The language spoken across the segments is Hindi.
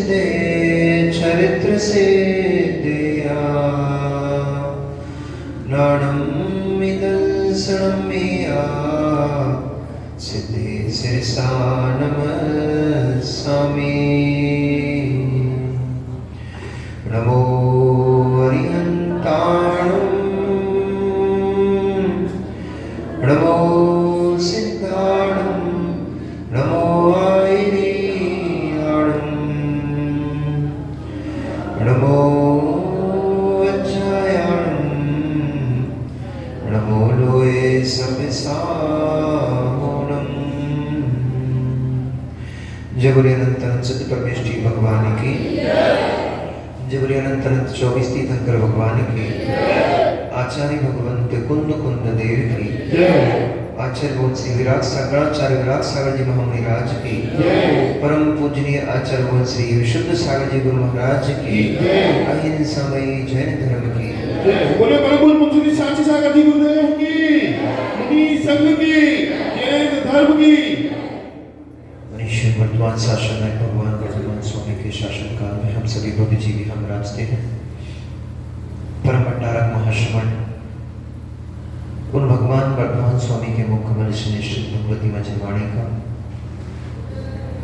सिद्धे चरित्र सिद्धया नाणं मिदंसणमेया सिद्धे शिरसा नमस्सामि। नमो अरिहन्ताणं नमो सिद्धाणं नमो आयनीयाणं नमो वज्रायाणं नमो लोये सविसामोणं। जय बोले अनंत अनंत सत्य परमेश्वरी भगवान की, जय बोले अनंत अनंत 24 तीर्थंकर भगवान की, आचार्य भगवंत कुंद कुंद देव की, आचार्य बोध श्री विराट सागराचार्य विराट सागर जी महाराज की, परम पूजनीय आचार्य बोध श्री विशुद्ध सागर जी गुरु महाराज की, अहिंसामयी जैन धर्म की, बोले परम पूजनीय साची सागर जी गुरुदेव की, मुनि संघ की, जैन धर्म की। मनुष्य वर्तमान शासन में भगवान वर्तमान स्वामी के शासन काल में हम सभी भव्य जीवी हम राजते हैं। परम भंडारक महाश्रमण उन भगवान वर्तमान स्वामी के मुख कमल से निश्चित भगवती मंजनवाणी का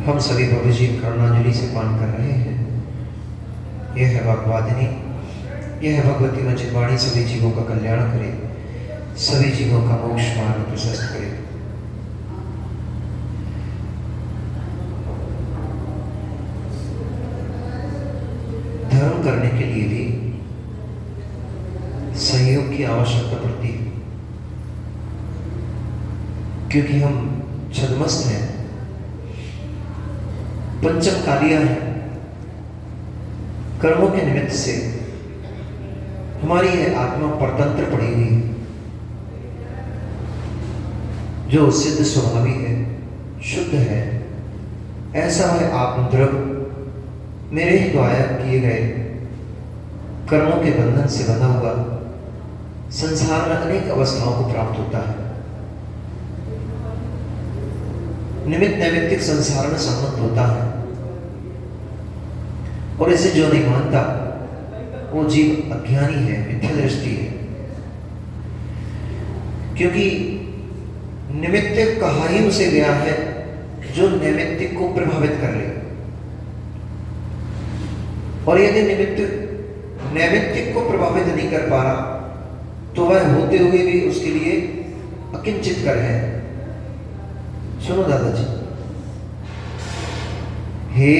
हम सभी भव्य जीव करुणांजलि से पान कर रहे हैं। यह है वाग्वादिनी, यह है भगवती मंजनवाणी सभी जीवों का कल्याण करे, सभी जीवों का मोक्ष मार्ग प्रशस्त करे। धर्म करने के लिए भी सहयोग की आवश्यकता पड़ती है, क्योंकि हम छद्मस्त हैं, पंचम कालिया है। कर्मों के निमित्त से हमारी यह आत्मा परतंत्र पड़ी हुई है, जो सिद्ध स्वभावी है, शुद्ध है। ऐसा है आत्मद्रव मेरे ही द्वारा किए गए कर्मों के बंधन से बंधा हुआ संसार में अनेक अवस्थाओं को प्राप्त होता है। निमित्त नैमित्तिक संसार में संबंध होता है, और इसे जो नहीं मानता वो जीव अज्ञानी है, मिथ्या दृष्टि है। क्योंकि निमित्तिक कहा ही उसे गया है जो नैमित्तिक को प्रभावित कर ले, और यदि नैमित्तिक को प्रभावित नहीं कर पा रहा तो वह होते हुए भी उसके लिए अकिंचित कर है। सुनो दादाजी, हे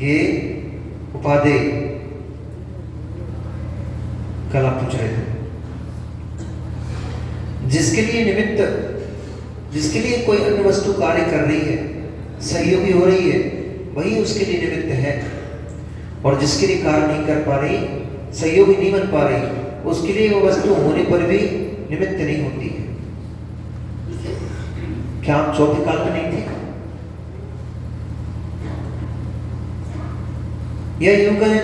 गे उपादे कल आप पूछ रहे थे, जिसके लिए कोई अन्य वस्तु कार्य कर रही है, सहयोगी हो रही है, वही उसके लिए निमित्त है। और जिसके लिए कार्य नहीं कर पा रही, सहयोगी नहीं बन पा रही, उसके लिए वो वस्तु होने पर भी निमित्त नहीं होती है। क्या आप चौथे काल में नहीं थे? यह युग है,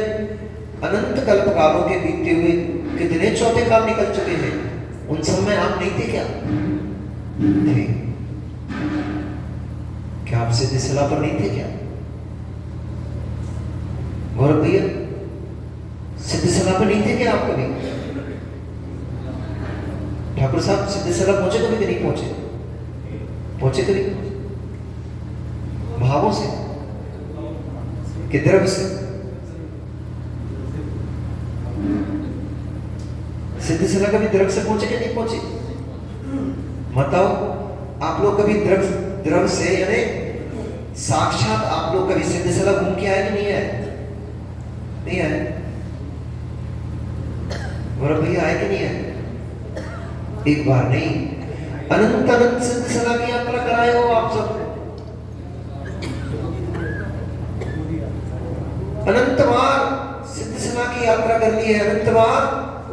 अनंत कल्प कालों के बीतते हुए कितने चौथे काल निकल चुके हैं। उन सब में आप नहीं थे क्या? थे। क्या आप सिद्ध सलाह पर नहीं थे क्या? गौरव भैया, सिद्ध सलाह पर नहीं थे क्या आप कभी? ठाकुर साहब सिद्ध सलाह पहुंचे कभी कि नहीं पहुंचे? पहुंचे कभी? भावों से कि द्रव्य से? सिद्ध सलाह कभी द्रव्य से पहुंचे कि नहीं पहुंचे? बताओ, आप लोग कभी द्रव्य से यानी साक्षात आप लोग कभी सिद्ध सलाह घूम के आए कि नहीं आए? नहीं आए। गौरव भैया आए कि नहीं आए? एक बार नहीं, अनंत अनंत सिद्ध सलाह की यात्रा कराए हो आप सब। अनंत बार सिद्ध सलाह की यात्रा कर ली है, अनंत बार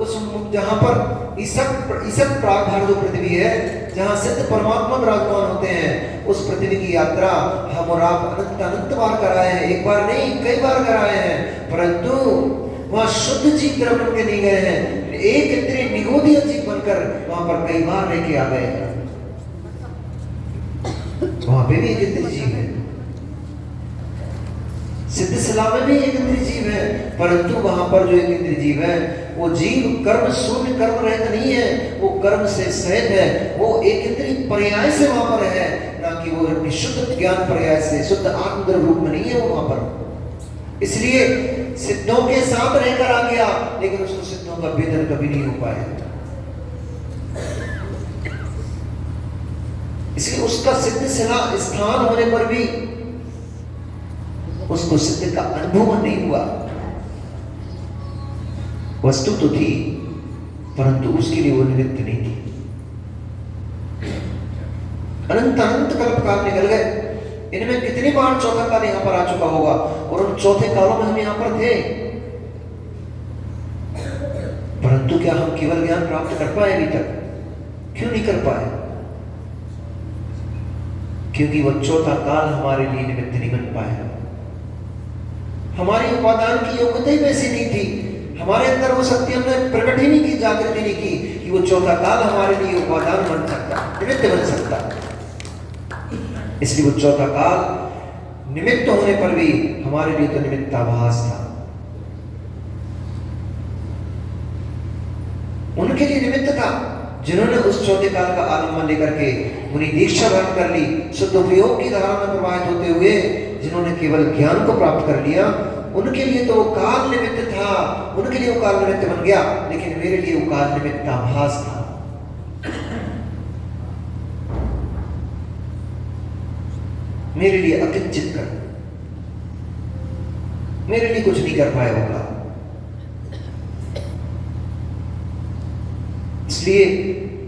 उस जहां पर ईसत प्रागभार जो पृथ्वी है, जहां सिद्ध परमात्मा विराजमान होते हैं, उस पृथ्वी की यात्रा हम और आप अनंत बार कराए हैं। एक बार नहीं, कई बार कराए हैं, परंतु वहां शुद्ध जीव द्रव्य के नहीं गए हैं। एक इंद्रिय निगोदिया जीव बनकर वहां पर कई बार लेके आ गए हैं। वहां पे भी एक इंद्रिय जीव है। सिद्ध सलाह में भी एक इंद्रिय जीव है, परंतु वहां पर जो एक इंद्रिय जीव है वो जीव कर्म शून्य कर्म रहित नहीं है, वो कर्म से सहित है, वो एक इंद्रिय पर्याय से वहां पर है, ना कि वो अपनी शुद्ध ज्ञान पर्याय से, शुद्ध आत्मद्रव्य रूप में नहीं है वो वहां पर। इसलिए सिद्धों के साथ रहकर आ गया, लेकिन उसको सिद्धों का भेदन कभी नहीं हो पाया। इसलिए उसका सिद्ध स्थान होने पर भी उसको सिद्ध का अनुभव नहीं हुआ। वस्तु तो थी, परंतु उसके लिए वो निमित्त नहीं थी। अनंत अनंत कल्प काल निकल गए, इनमें कितनी बार चौथा काल यहां पर आ चुका होगा, और उन चौथे कालों में हम यहां पर थे, परंतु क्या हम केवल ज्ञान प्राप्त कर पाए अभी तक? क्यों नहीं कर पाए? क्योंकि वह चौथा काल हमारे लिए निमित्त नहीं बन पाया। हमारी उपादान की योग्यता ही वैसी नहीं थी, हमारे अंदर वो शक्ति हमने प्रकट ही नहीं की, जागृति नहीं की कि वो चौथा काल हमारे लिए उपादान बन सकता, निमित्त बन सकता। इसलिए वो चौथा काल निमित्त होने पर भी हमारे लिए तो निमित्ताभास था। उनके लिए निमित्त था जिन्होंने उस चौथे काल का आलम्बन लेकर के उन्हें दीक्षा धारण कर ली, शुद्ध उपयोग की धारा में प्रवाहित होते हुए जिन्होंने केवल ज्ञान को प्राप्त कर लिया, उनके लिए तो वो काल निमित्त था, उनके लिए वो काल निमित्त बन गया, लेकिन मेरे लिए वो काल निमित्ताभास था। मेरे लिए अकिंचित कर, मेरे लिए कुछ नहीं कर पाया होगा। इसलिए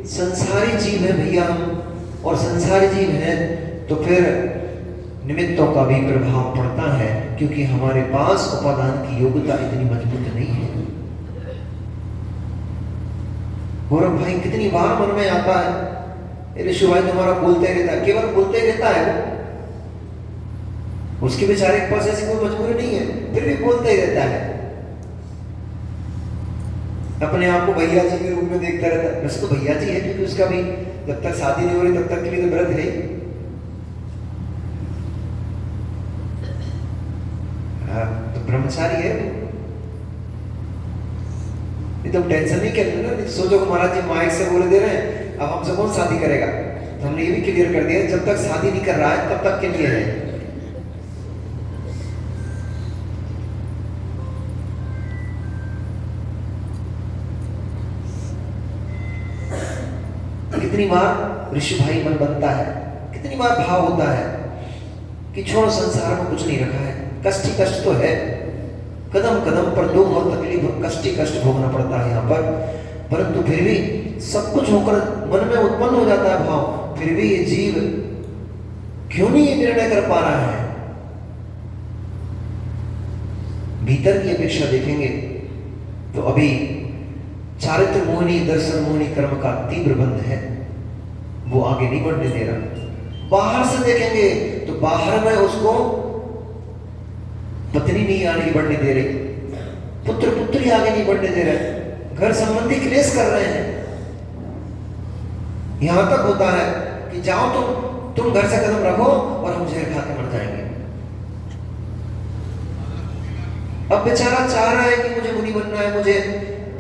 संसारी जीव है भैया हम, और संसारी जीव है तो फिर निमित्तों का भी प्रभाव पड़ता है, क्योंकि हमारे पास उपादान की योग्यता इतनी मजबूत नहीं है। गौरव भाई कितनी बार मन में आता है, ऋषि भाई तुम्हारा बोलते रहता है, केवल बोलते रहता है, उसके बेचारे के पास ऐसी कोई मजबूरी नहीं है, फिर भी बोलता ही रहता है, अपने आप को भैया जी के रूप में देखता रहता है। वैसे तो भैया जी है, क्योंकि उसका भी जब तक शादी नहीं हो रही तब तक के लिए तो व्रत है। तो ब्रह्मचारी है, नहीं तो टेंशन नहीं कर लेना, सोचो महाराज जी माइक से बोले दे रहे हैं, अब हमसे कौन शादी करेगा। तो हमने ये भी क्लियर कर दिया, जब तक शादी नहीं कर रहा है तब तक के लिए है। कितनी बार ऋषि भाई मन बनता है, कितनी बार भाव होता है कि छोड़ो संसार में कुछ नहीं रखा है, कष्ट ही कष्ट तो है, कदम कदम पर दुख और तकलीफ कष्ट ही कष्ट भोगना पड़ता है यहाँ पर, परंतु फिर भी सब कुछ होकर मन में उत्पन्न हो जाता है भाव, फिर भी ये जीव क्यों नहीं ये निर्णय कर पा रहा है। भीतर की अपेक्षा देखेंगे तो अभी चारित्र मोहिनी दर्शन मोहिनी कर्म का तीव्र बंध है, वो आगे नहीं बढ़ने दे रहा। बाहर से देखेंगे तो बाहर में उसको पत्नी नहीं आगे बढ़ने दे रही, पुत्र पुत्री आगे नहीं बढ़ने दे रहे, घर संबंधी क्लेश कर रहे हैं। यहां तक होता है कि जाओ तुम घर से कदम रखो और हम जहर खा के मर जाएंगे। अब बेचारा चाह रहा है कि मुझे मुनि बनना है, मुझे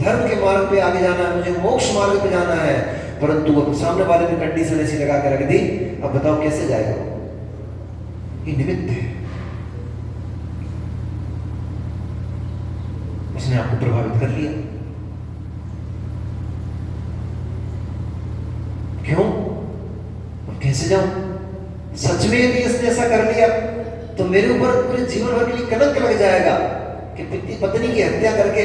धर्म के मार्ग पे आगे जाना है, मुझे मोक्ष मार्ग पे जाना है, परंतु वो सामने वाले ने कंडीशन ऐसी लगा के रख दी, अब बताओ कैसे जाएगा। ये निमित्त है, उसने आपको प्रभावित कर लिया। क्यों? अब कैसे जाऊं? सच में यदि इसने ऐसा कर लिया तो मेरे ऊपर पूरे जीवन भर के लिए कलंक लग जाएगा कि पत्नी की हत्या करके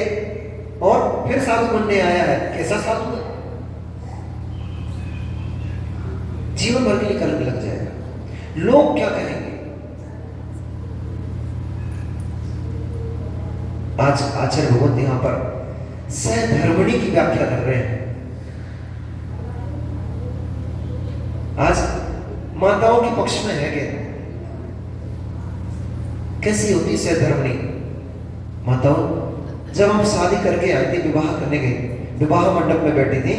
और फिर साधु बनने आया है। कैसा साधु है? जीवन भर के लिए कलंक लग जाएगा। लोग क्या कहेंगे? आज आचार्य भगवत यहां पर सहधर्मिणी की व्याख्या कर रहे हैं। आज माताओं के पक्ष में है क्या? कैसी होती सहधर्मिणी? माताओं, जब हम शादी करके आई थी, विवाह करने गए, विवाह मंडप में बैठी थी,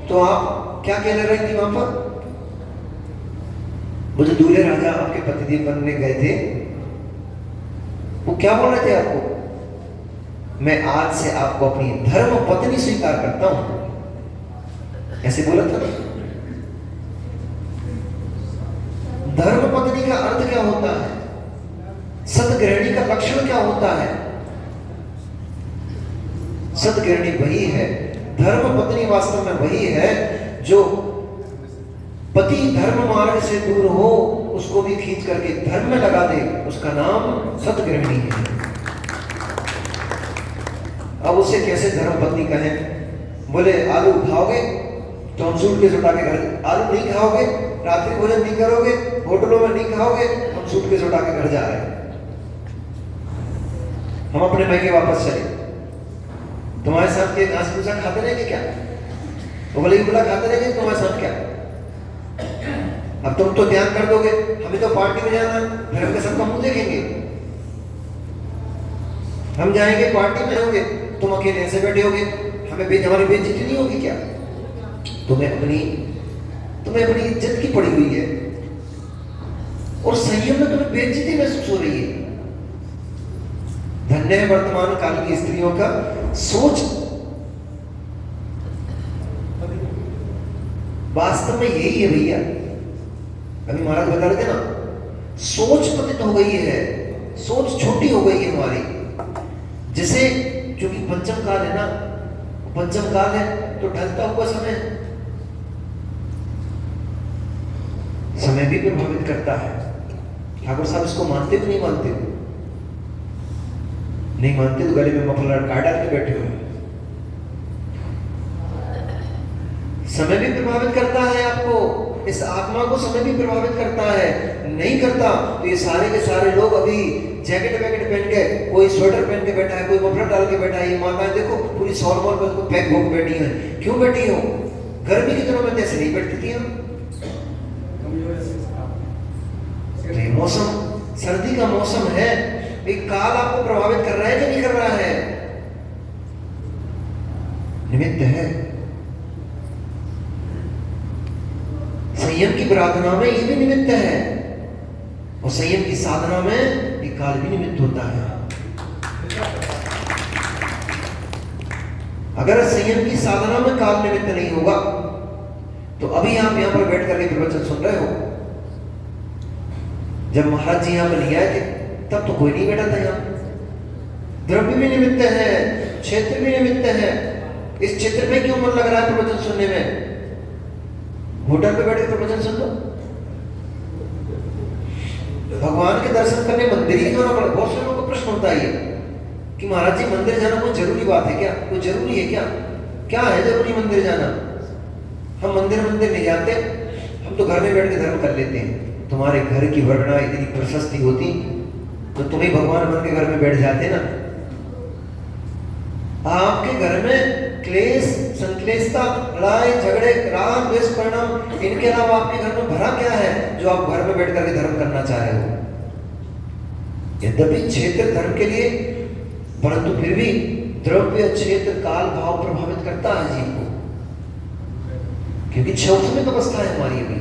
तो आप क्या कह रही थी वहां पर? मुझे दूल्हे राजा आपके पतिदेव बनने गए थे, वो क्या बोल रहे थे आपको? मैं आज से आपको अपनी धर्म पत्नी स्वीकार करता हूं, ऐसे बोला था। धर्म पत्नी का अर्थ क्या होता है? सतगृहिणी का लक्षण क्या होता है? सतगृहिणी वही है, धर्म पत्नी वास्तव में वही है जो पति धर्म मार्ग से दूर हो उसको भी खींच करके धर्म में लगा दे, उसका नाम सतगृहिणी है। अब उसे कैसे धर्म पत्नी कहें? बोले आलू खाओगे तो हम सूटकेस उठा के घर, आलू नहीं खाओगे, रात्रि भोजन नहीं करोगे, होटलों में नहीं खाओगे, हम सूटकेस उठा के घर जा रहे हैं, हम अपने मैके वापस चले। तुम्हारे साथ के घास भूसा खाते रहेंगे क्या? उबली उबला खाते रहेंगे तुम्हारे साथ क्या? अब तुम तो ध्यान कर दोगे, हमें तो पार्टी में जाना है, फिर हम सबका मुंह देखेंगे। हम जाएंगे पार्टी में होंगे, तुम अकेले ऐसे बैठे होगे, हमें हमारी बेइज्जती नहीं होगी क्या? तुम्हें अपनी इज्जत की पड़ी हुई है और संयम में तुम्हें बेइज्जती महसूस हो रही है। धन्य है वर्तमान काल की स्त्रियों का सोच। वास्तव में यही है भैया, अभी महाराज बता रहे थे ना, सोच पतित हो गई है, सोच छोटी हो गई है हमारी। जैसे क्योंकि पंचम काल है ना, पंचम काल है तो ढलता हुआ समय भी प्रभावित करता है। ठाकुर साहब इसको मानते भी नहीं मानते? नहीं मानते तो गले में मफलर काट डाल के बैठे हुए। समय भी प्रभावित करता है आपको, इस आत्मा को समय भी प्रभावित करता है। नहीं करता तो ये सारे के सारे लोग अभी जैकेट वैकेट पहन के, कोई स्वेटर पहन के बैठा है, कोई मफलर डाल के बैठा है। ये माताएं देखो पूरी सॉलमॉल पर पैक होकर बैठी है। क्यों बैठी हो? गर्मी के दिनों में जैसे नहीं बैठती थी हम। तो ये मौसम सर्दी का मौसम है, एक काल आपको प्रभावित कर रहा है कि नहीं कर रहा है? निमित्त है। संयम की प्रार्थना में ये भी निमित्त है और संयम की साधना में ये काल भी निमित्त होता है। अगर संयम की साधना में काल निमित्त नहीं होगा तो अभी आप यहां पर बैठ करके प्रवचन सुन रहे हो। जब महाराज जी यहां पर नहीं आए थे तब तो कोई नहीं बैठा था यहाँ। द्रव्य भी निमित्त है, क्षेत्र भी निमित्त है। इस क्षेत्र में क्यों मन लग रहा है प्रवचन सुनने में? होटल पे बैठ के प्रवचन सुन लो। भगवान के दर्शन करने मंदिर ही क्यों ना पड़े? बहुत से लोगों को प्रश्न होता है कि महाराज जी मंदिर जाना कोई जरूरी बात है क्या? कोई जरूरी है क्या? क्या है जरूरी मंदिर जाना? हम मंदिर नहीं जाते, हम तो घर में बैठ के धर्म कर लेते हैं। तुम्हारे घर की वर्णना इतनी प्रशस्ति होती तो तुम ही भगवान बन के घर में बैठ जाते ना। आपके घर में क्लेश, संक्लेशता, लड़ाई झगड़े, राग द्वेष, परिणाम, इनके अलावा आपके घर में भरा क्या है जो आप घर में बैठ करके धर्म करना चाह रहे हो? यद्यपि क्षेत्र धर्म के लिए, परंतु फिर भी द्रव्य, क्षेत्र, काल, भाव प्रभावित करता है जीव को, क्योंकि क्षौष्मिक अवस्था है हमारी। अभी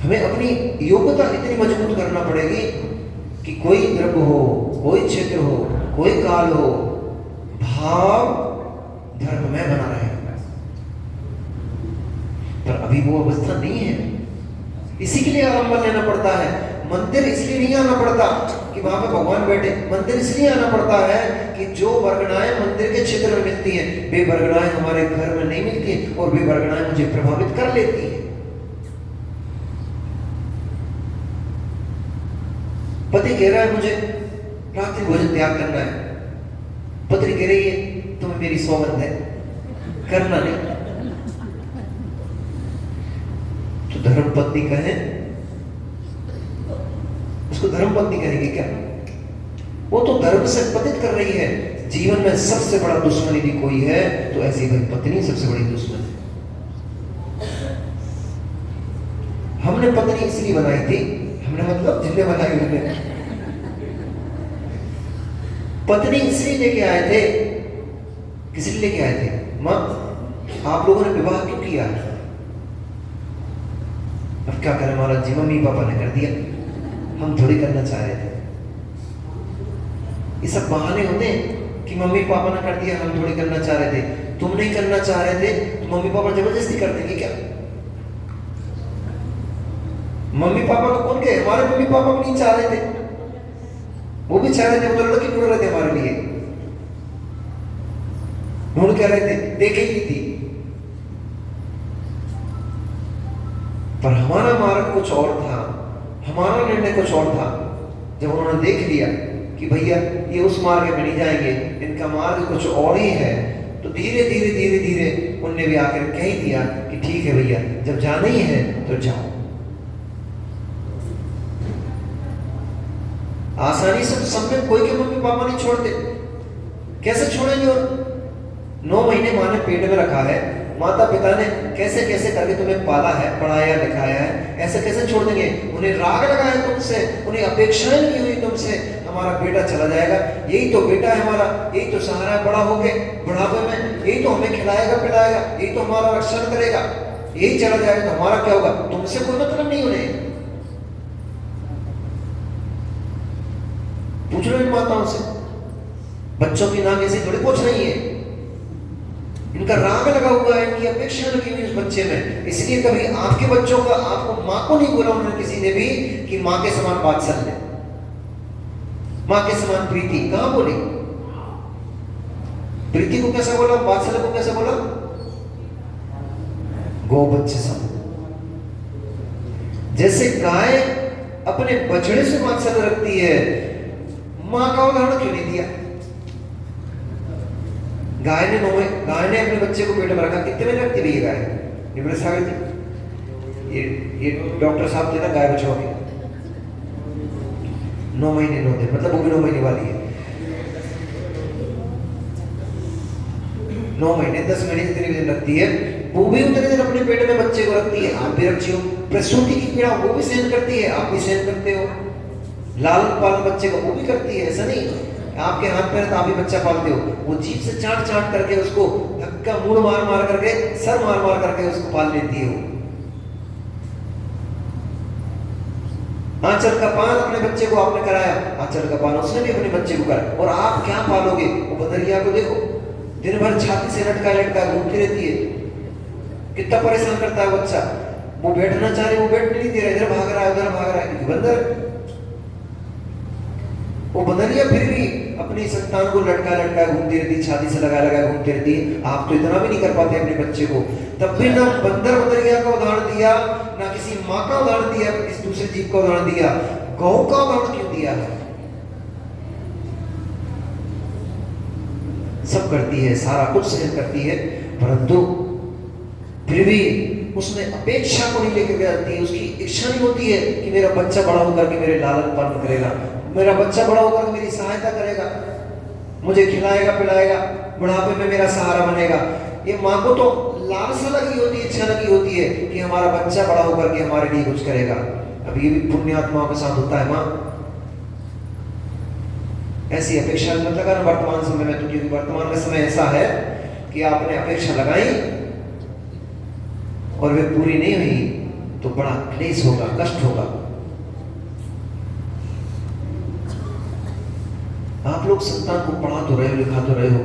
हमें अपनी योग्यता इतनी मजबूत करना पड़ेगी कि कोई द्रव्य हो, कोई क्षेत्र हो, कोई काल हो, भाव धर्म में बना रहे। पर अभी वो अवस्था नहीं है, इसी के लिए आलम्बन लेना पड़ता है। मंदिर इसलिए नहीं आना पड़ता कि वहां पे भगवान बैठे, मंदिर इसलिए आना पड़ता है कि जो वर्गणाएं मंदिर के क्षेत्र में मिलती हैं वे वर्गणाएं हमारे घर में नहीं मिलती और वे वर्गणाएं मुझे प्रभावित कर लेती हैं। पति कह रहा है मुझे रात्रि भोजन त्याग करना है, पत्नी कह रही है तुम्हें मेरी सौगंध है, करना नहीं। तो धर्म पत्नी कहे, उसको धर्म पत्नी कहेंगे क्या? वो तो धर्म से पतित कर रही है। जीवन में सबसे बड़ा दुश्मन यदि कोई है तो ऐसी भाई पत्नी सबसे बड़ी दुश्मन है। हमने पत्नी इसलिए बनाई थी, हमने मतलब जिन्हें बनाई हमने पत्नी इसलिए लेके आए थे। किस लिए लेके आए थे? मां आप लोगों ने विवाह क्यों किया? अब क्या करें महाराज जी, मम्मी पापा ने कर दिया। हम थोड़ी करना चाह रहे थे। ये सब बहाने होते हैं कि मम्मी पापा ने कर दिया, हम थोड़ी करना चाह रहे थे। तुम नहीं करना चाह रहे थे तो मम्मी पापा जबरदस्ती कर देंगे क्या? मम्मी पापा को कौन कहे? हमारे मम्मी पापा भी नहीं चाह रहे थे, वो भी चाह रहे थे, वो तो लड़की ढूंढ रहे थे हमारे लिए, ढूंढ कर रहे थे, देखे ही थी। पर हमारा मार्ग कुछ और था, हमारा निर्णय कुछ और था। जब उन्होंने देख लिया कि भैया ये उस मार्ग में नहीं जाएंगे, इनका मार्ग कुछ और ही है, तो धीरे धीरे धीरे धीरे उनने भी आकर कह ही दिया कि ठीक है भैया, जब जाना ही है तो जाओ। आसानी से सब में कोई के मम्मी पापा नहीं छोड़ते, कैसे छोड़ेंगे? और 9 महीने माँ ने पेट में रखा है, माता पिता ने कैसे कैसे करके तुम्हें पाला है, पढ़ाया लिखाया है, ऐसे कैसे छोड़ देंगे? उन्हें राग लगा है तुमसे, उन्हें अपेक्षाएं नहीं हुई तुमसे, हमारा बेटा चला जाएगा, यही तो बेटा है हमारा, यही तो सहारा है बड़ा होके, बुढ़ापे में यही तो हमें खिलाएगा पिलाएगा, यही तो हमारा रक्षण करेगा, यही चला जाएगा तो हमारा क्या होगा? तुमसे कोई मतलब नहीं उन्हें। पूछ लो इन माताओं से, बच्चों की नाम ऐसे थोड़ी पूछ रही है, इनका राग लगा हुआ है, इनकी अपेक्षा लगी हुई उस बच्चे में। इसलिए कभी आपके बच्चों का आपको माँ को नहीं बोला उन्होंने किसी ने भी कि माँ के समान वात्सल्य, माँ के समान प्रीति, कहां बोली? प्रीति को कैसे बोला, वात्सल्य को कैसे बोला? गौ बच्चे सम। जैसे गाय अपने बछड़े से वात्सल्य रखती है, माँ का उदाहरण क्यों नहीं दिया? गाय ने अपने बच्चे को पेट में रखा, कितने महीने रखती रही है गाय? ये डॉक्टर साहब थे ना गाय बछड़ों के, 9 महीने 9 दिन, मतलब वो भी 9 महीने वाली है, 9 महीने 10 महीने जितने भी दिन रखती है, वो भी उतने दिन अपने पेट में बच्चे को रखती है। आप भी रखी हो, प्रसूति की पीड़ा वो भी सहन करती है, आप भी सहन करते हो, लालन पालन बच्चे को वो भी करती है। ऐसा नहीं आपके हाथ पैर तो आप ही बच्चा पालते हो, वो जीभ से चाट चाट करके उसको धक्का मुड़ मार मार करके सर मार मार करके उसको पाल लेती हो। आंचल का पान अपने बच्चे को आपने कराया, आंचल का पान उसने भी अपने बच्चे को कराया, और आप क्या पालोगे? वो बदरिया को देखो, दिन भर छाती से लटका लटका घूमती रहती है, कितना परेशान करता है बच्चा। वो बैठना चाह रहे, वो बैठने नहीं दे रहा, इधर भाग रहा है उधर भाग रहा है, बंदर। वो बंदरिया फिर भी अपनी संतान को लटका लटका घूमती रहती, छाती से लगा लगा घूमती रहती। आप तो इतना भी नहीं कर पाते अपने बच्चे को, तब भी ना बंदर बंदरिया का उदाहरण दिया, ना किसी माँ का उदाहरण दिया, किसी दूसरे जीव का उदाहरण दिया, गौ का उदाहरण क्यों दिया है? सब करती है, सारा कुछ सहन करती है, परंतु फिर भी उसमें अपेक्षा को नहीं लेकर जाती है, उसकी इच्छा नहीं होती है कि मेरा बच्चा बड़ा होकर के मेरे लालन पालन करेगा, मेरा बच्चा बड़ा होकर मेरी सहायता करेगा, मुझे खिलाएगा पिलाएगा, बुढ़ापे में मेरा सहारा बनेगा। ये माँ को तो लालसा लगी होती है, इच्छा लगी होती है कि हमारा बच्चा बड़ा होकर के हमारे लिए कुछ करेगा। अब ये भी पुण्यात्माओं के साथ होता है माँ, ऐसी अपेक्षा मत लगाना वर्तमान समय में, तो क्योंकि वर्तमान का समय ऐसा है कि आपने अपेक्षा लगाई और वे पूरी नहीं हुई तो बड़ा क्लेश होगा, कष्ट होगा। आप लोग संतान को पढ़ा तो रहे हो, लिखा तो रहे हो,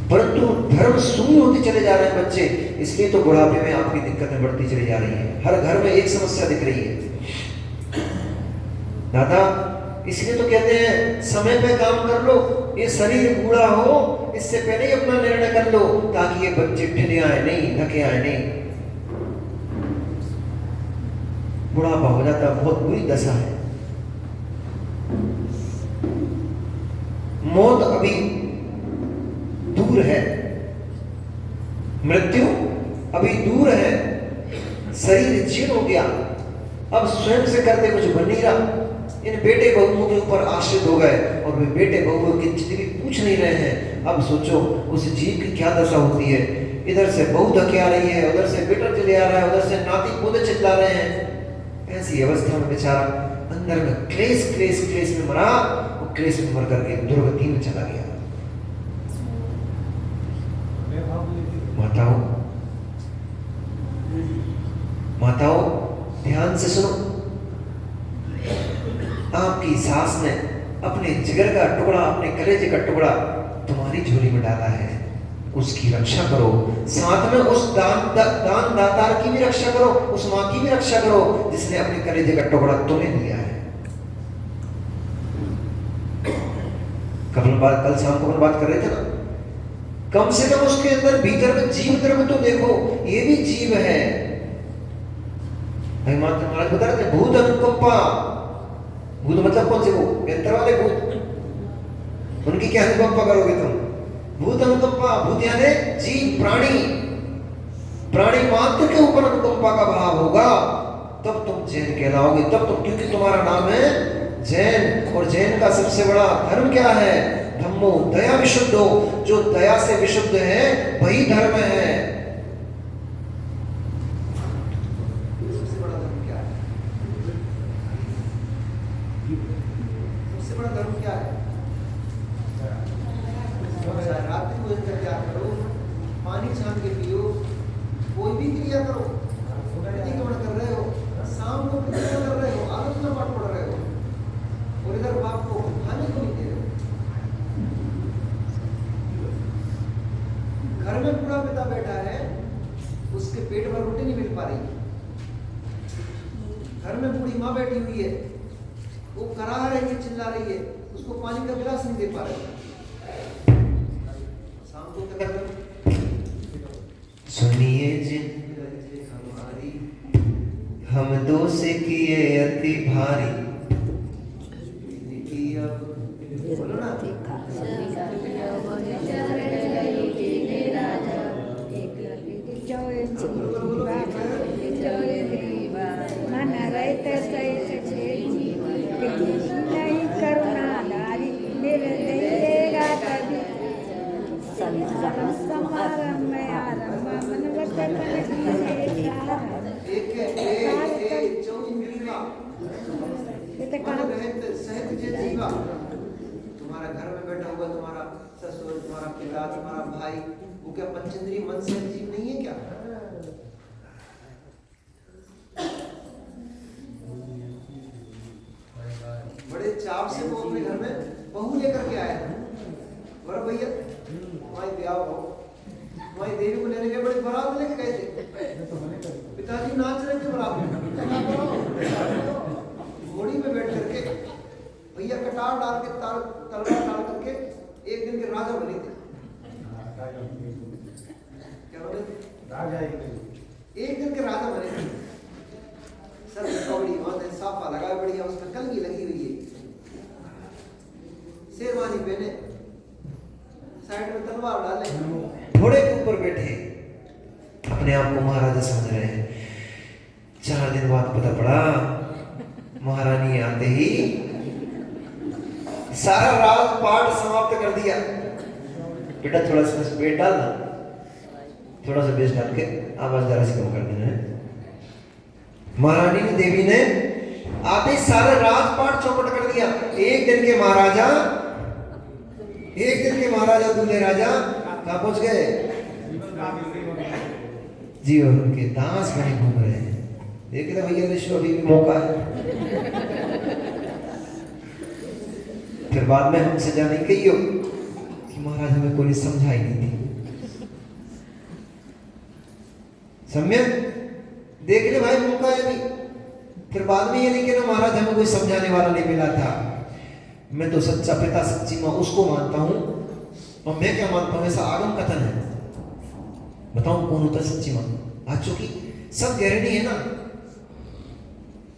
परंतु धर्म शून्य होते चले जा रहे हैं बच्चे, इसलिए तो बुढ़ापे में आपकी दिक्कतें बढ़ती चली जा रही हैं। हर घर में एक समस्या दिख रही है दादा, इसलिए तो कहते हैं समय पे काम कर लो, ये शरीर बूढ़ा हो इससे पहले ही अपना निर्णय कर लो, ताकि ये बच्चे ढिले आए नहीं, ढके आए नहीं। बुढ़ापा हो जाता, बहुत बुरी दशा है। मौत अभी दूर है, मृत्यु अभी दूर है, शरीर क्षीण हो गया, अब स्वयं से करते कुछ बन नहीं रहा। इन बेटे बहुओं के ऊपर आश्रित हो गए और वे बेटे बहुओं की जिंदगी पूछ नहीं रहे हैं। अब सोचो उस जीव की क्या दशा होती है, इधर से बहू धके आ रही है, उधर से बेटा चले आ रहा है, उधर से नाती पोते चिल्ला रहे हैं। ऐसी अवस्था में बेचारा अंदर में क्लेश क्लेश क्लेश में मरा, वो क्लेश में मर करके दुर्गति में चला गया। माताओं ध्यान से सुनो, आपकी सास ने अपने जिगर का टुकड़ा, अपने कलेजे का टुकड़ा तुम्हारी झोली में डाला है, उसकी रक्षा करो। साथ में उस दान दातार की भी रक्षा करो, उस माँ की भी रक्षा करो जिसने अपने कलेजे का टुकड़ा तुम्हें दिया है। कल शाम को बात कर रहे थे ना, कम से कम उसके अंदर भीतर में जीव धर्म तो देखो, ये भी जीव है। महाराज बता रहे थे भूत अनुकंपा। भूत मतलब कौन से? वो यंत्र वाले भूत, उनकी क्या अनुकंपा करोगे तुम? भूत अनुकंपा, भूत यानी जीव प्राणी, प्राणी मात्र के ऊपर अनुकंपा का भाव होगा तब तुम जैन कहलाओगे, तब तुम, क्योंकि तुम्हारा नाम है जैन। और जैन का सबसे बड़ा धर्म क्या है? धम्मो दया विशुद्धो, जो दया से विशुद्ध है वही धर्म है। सबसे बड़ा धर्म क्या है? सबसे बड़ा धर्म क्या है? रात्रि भोजन का त्याग करो, पानी छान के पियो, कोई भी क्रिया करो, प्रतिक्रमण कर रहे हो, शाम को प्रतिक्रमण कर रहे हो, आलोचना पाठ पढ़ रहे हो, और इधर बाप को खाने को नहीं दे रहे हो। घर में पूरा पिता बैठा है, उसके पेट भर रोटी नहीं मिल पा रही। घर में बूढ़ी माँ बैठी हुई है, वो कराह रही है, चिल्ला रही है, उसको पानी का गिलास नहीं दे पा रहे। शाम को क्या कर? सुनिए जिन हमारी, हम दो से किए अति भारी, बोलो ना। तुम्हारा घर में बैठा हुआ तुम्हारा ससुर, तुम्हारा पिता, तुम्हारा भाई, वो क्या पंचेंद्रिय मन से जीव नहीं है क्या? बड़े चाव से वो अपने घर में बहू लेकर के आया था। बोला भैया तुम्हारी ब्याह हो, तुम्हारी देवी को लेने गए, बड़ी बारात लेके गए थे, पिताजी नाच रहे थे बारात में, घोड़ी में बैठ करके भैया कटार डाल के तलवार डाल करके एक दिन के राजा बने थे। क्या बने थे? राजा। एक दिन के राजा बने थे। सर कौड़ी बहुत है, साफा लगा बढ़िया, उसमें कलगी लगी हुई है, शेरवानी पहने, साइड में तलवार डाले, घोड़े के ऊपर बैठे, अपने आप को महाराजा समझ रहे हैं। 4 दिन बाद पता पड़ा महारानी आते ही सारा राजपाट समाप्त कर दिया। बेटा थोड़ा सा बेट डालना, थोड़ा सा बेस डाल के आवाज जरा सी कम कर देना है। महारानी ने, देवी ने आते ही सारे राजपाट चौपट कर दिया। एक दिन के महाराजा दूल्हे राजा कहाँ पहुंच गए? जीवन के दास बने घूम रहे हैं। देख रहे भैया विश्व अभी भी मौका है। फिर बाद में हमसे जाने कही हो कि महाराज हमें कोई समझाई नहीं थी। सम्यक देख ले भाई, मौका है नहीं। फिर बाद में ये नहीं कहना महाराज हमें कोई समझाने वाला नहीं मिला था। मैं तो सच्चा पिता सच्ची माँ उसको मानता हूँ, और मैं क्या मानता हूँ ऐसा आगम कथन है। बताऊं कौन होता है सच्ची माँ? आज चूंकि सब गृहिणी है ना,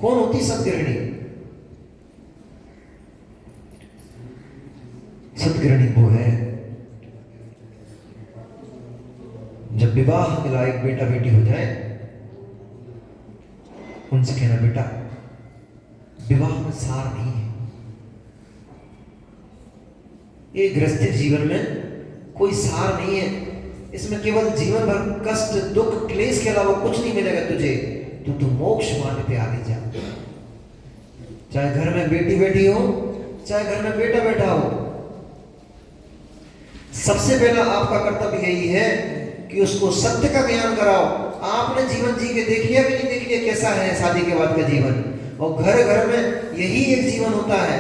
कौन होती सब गृहिणी? सतगृहिणी वो है जब विवाह मिला, एक बेटा बेटी हो जाए, उनसे कहना बेटा विवाह में सार नहीं है, ये गृहस्थ जीवन में कोई सार नहीं है, इसमें केवल जीवन भर कष्ट दुख क्लेश के अलावा कुछ नहीं मिलेगा तुझे, तू मोक्ष मार्ग पे आगे जा। चाहे घर में बेटी बैठी हो, चाहे घर में बेटा बैठा हो, सबसे पहला आपका कर्तव्य यही है कि उसको सत्य का ज्ञान कराओ। आपने जीवन जी के देख लिया भी नहीं देख लिया कैसा है शादी के बाद का जीवन, और घर घर में यही एक जीवन होता है।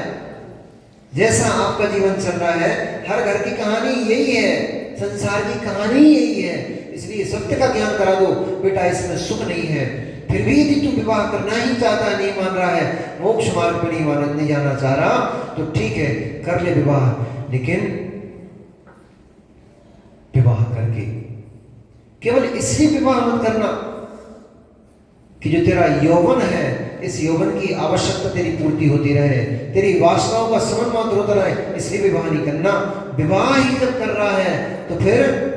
जैसा आपका जीवन चल रहा है, हर घर की कहानी यही है, संसार की कहानी यही है। इसलिए सत्य का ज्ञान करा दो, बेटा इसमें सुख नहीं है। फिर भी यदि तू विवाह करना ही चाहता है, नहीं मान रहा है, मोक्ष मार्ग पे नहीं जाना चाह रहा, तो ठीक है, कर ले विवाह। लेकिन विवाह करके केवल इसलिए विवाह मत करना कि जो तेरा यौवन है, इस यौवन की आवश्यकता तेरी पूर्ति होती रहे, तेरी वासनाओं का समन मात्र होता रहे, इसलिए विवाह नहीं करना। विवाह ही जब कर रहा है तो फिर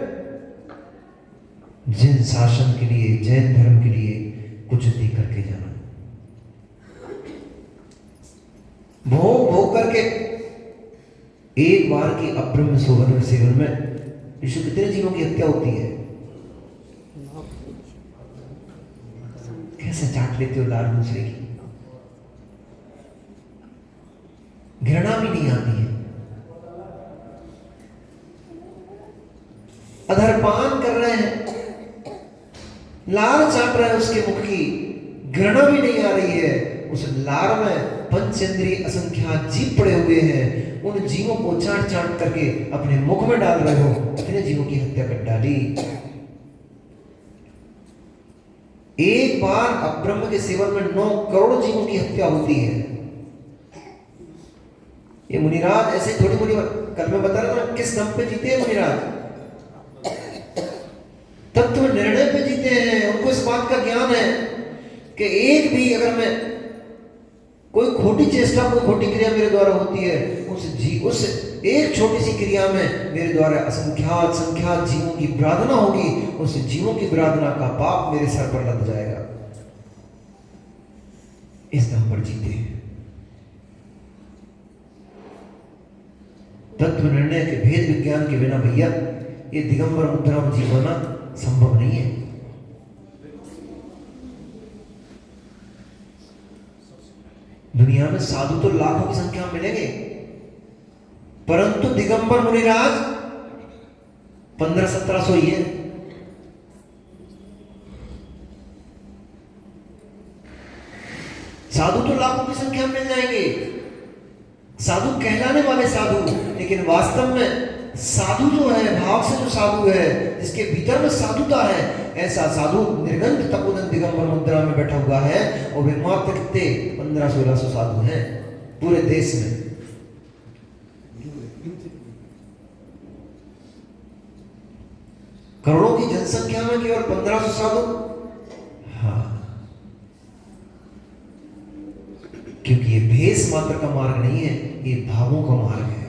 जिन शासन के लिए, जैन धर्म के लिए कुछ दी करके जाना। भोग भोग करके एक बार की अब्रह्म सुवर्ण सेवन में विश्व कितने जीवों की हत्या होती है। कैसे चाट लेते हो लाल दूसरे की, घृणा भी नहीं आती है। अधरपान कर रहे हैं, लार चाट रहे हैं उसके मुख की, घृणा भी नहीं आ रही है। उस लार में पंचेंद्रिय असंख्यात जीव पड़े हुए हैं, उन जीवों को चाट चाट करके अपने मुख में डाल रहे हो। कितने जीवों की हत्या कर डाली। एक बार अब्रह्म के सेवन में 9 करोड़ जीवों की हत्या होती है। ये मुनिराज ऐसे थोड़ी मोड़ी, कल मैं बता रहा था किस दम पे जीते हैं मुनिराज, तत्व निर्णय पे जीते हैं। उनको इस बात का ज्ञान है कि एक भी अगर मैं कोई खोटी चेष्टा, कोई खोटी क्रिया मेरे द्वारा होती है, उस एक छोटी सी क्रिया में मेरे द्वारा असंख्यात संख्यात जीवों की प्रार्थना होगी। उस जीवों की प्रार्थना का पाप मेरे सर पर लग जाएगा। इस दम पर जीते हैं। तत्व निर्णय के भेद विज्ञान के बिना भैया ये दिगंबर मुद्रा में जीवना संभव नहीं है। दुनिया में साधु तो लाखों की संख्या में मिलेंगे, परंतु दिगंबर मुनिराज 1500-1700 ही है। साधु तो लाखों की संख्या में मिल जाएंगे, साधु कहलाने वाले साधु, लेकिन वास्तव में साधु जो है, भाव से जो साधु है, जिसके भीतर में साधुता है, ऐसा साधु निर्गंध तपोधन दिगंबर मुद्रा में बैठा हुआ है। और वे मात्र कितने 1500-1600 साधु हैं पूरे देश में। करोड़ों की जनसंख्या में केवल 1500 साधु। हाँ, क्योंकि ये भेष मात्र का मार्ग नहीं है, ये भावों का मार्ग है।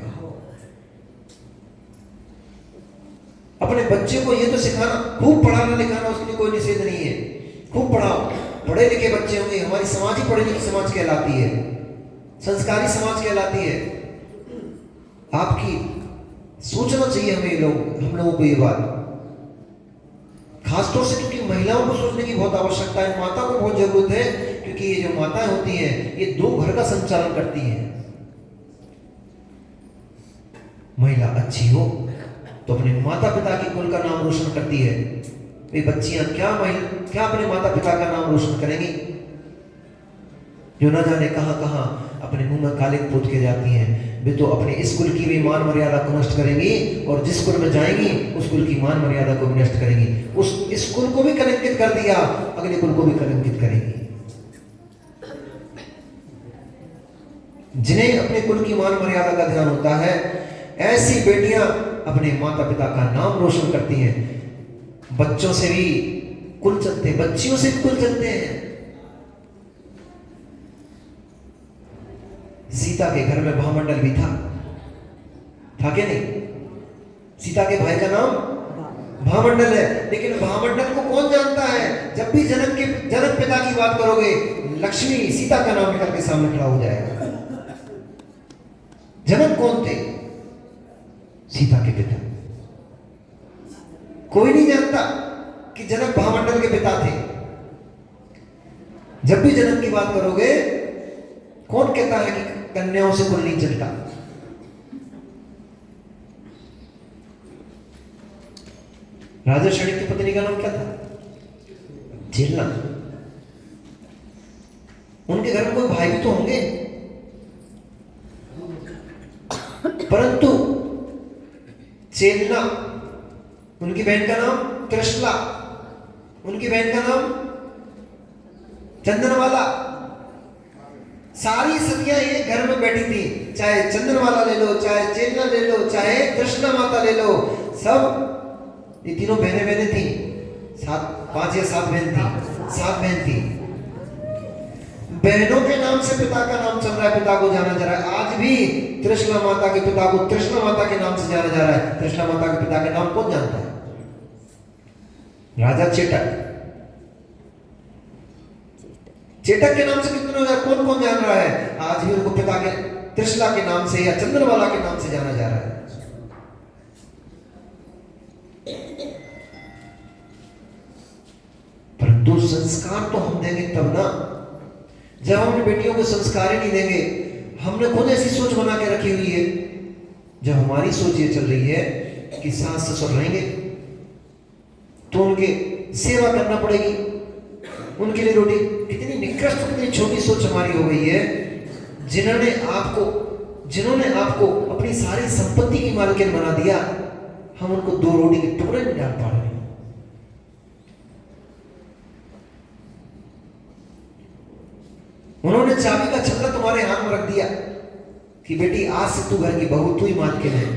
अपने बच्चे को ये तो सिखाना, खूब पढ़ाना लिखाना, उसके लिए कोई निषेध नहीं है। खूब पढ़ाओ, पढ़े लिखे बच्चे होंगे। हमारी समाज ही पढ़े लिखे समाज कहलाती है, संस्कारी समाज कहलाती है। आपकी सोचना चाहिए हम लोगों को ये बात, खासतौर से क्योंकि महिलाओं को सोचने की बहुत आवश्यकता है, माता को बहुत जरूरत है। क्योंकि ये जो माताएं होती हैं, ये 2 घर का संचालन करती हैं। महिला अच्छी हो तो अपने माता पिता की कुल का नाम रोशन करती है। वे बच्चियां क्या अपने माता पिता का नाम रोशन करेंगी, जो ना जाने कहां कहां अपने मुंह में कालिक पोत के जाती हैं। वे तो अपने इस कुल की भी मान मर्यादा को नष्ट करेंगी, और जिस कुल में जाएंगी उस कुल की मान मर्यादा को भी नष्ट करेंगी। इस कुल को भी कलंकित कर दिया, अगले कुल को भी कलंकित करेंगी। जिन्हें अपने कुल की मान मर्यादा का ध्यान होता है, ऐसी बेटियां अपने माता पिता का नाम रोशन करती हैं। बच्चों से भी कुल चलते, बच्चियों से भी कुल चलते हैं। सीता के घर में भामंडल भी था क्या नहीं? सीता के भाई का नाम भामंडल है। लेकिन भामंडल को कौन जानता है? जब भी जनक पिता की बात करोगे, लक्ष्मी सीता का नाम लेकर के सामने खड़ा हो जाएगा। जनक कौन थे? सीता के पिता। कोई नहीं जानता कि जनक भामंडल के पिता थे। जब भी जनक की बात करोगे, कौन कहता है कि कन्याओं से कुल नहीं चलता? राजा शनिक की पत्नी का नाम क्या था? झेलना। उनके घर में कोई भाई भी तो होंगे, परंतु चेलना, उनकी बहन का नाम त्रिशला, उनकी बहन का नाम चंदनवाला। सारी सतियां ये घर में बैठी थी, चाहे चंदनवाला ले लो, चाहे चेलना ले लो, चाहे कृष्णा माता ले लो, सब ये तीनों बहनें थी। 5 या 7 बहन थी, 7 बहन थी। बहनों के नाम से पिता का नाम चल रहा है, पिता को जाना जा रहा है। आज भी त्रिशला माता के पिता को त्रिशला माता के नाम से जाना जा रहा है। त्रिशला माता के पिता के नाम कौन जानता है? राजा चेटक। चेटक के नाम से कितने कौन कौन जान रहा है? आज भी उनको पिता के त्रिशला के नाम से या चंद्रवाला के नाम से जाना जा रहा है। परंतु संस्कार तो हम देंगे तब ना, जब हम अपनी बेटियों को संस्कार ही नहीं देंगे। हमने खुद ऐसी सोच बना के रखी हुई है, जब हमारी सोच ये चल रही है कि सास ससुर रहेंगे तो उनके सेवा करना पड़ेगी, उनके लिए रोटी। कितनी निकृष्ट, कितनी छोटी सोच हमारी हो गई है। जिन्होंने आपको अपनी सारी संपत्ति की मालकिन बना दिया, हम उनको 2 रोटी के टुकड़े नहीं डाल पा रहे। उन्होंने चाबी का छल्ला तुम्हारे हाथ में रख दिया कि बेटी आज से तू घर की बहू, तू ही मालकिन है।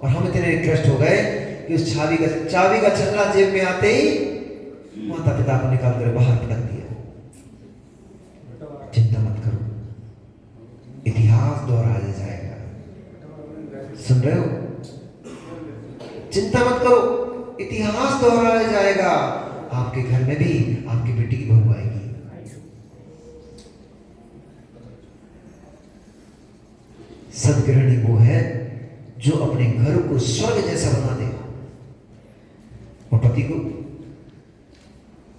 और हम इतने निकृष्ट हो गए कि उस चाबी का छल्ला जेब में आते ही माता पिता को निकाल कर बाहर पटक दिया। चिंता मत करो, इतिहास दोहराया जाएगा। सुन रहे हो? चिंता मत करो, इतिहास दोहराया जाएगा। आपके घर में भी आपकी बेटी की बहू आएगी। सदगृहिणी वो है जो अपने घर को स्वर्ग जैसा बना दे, और पति को,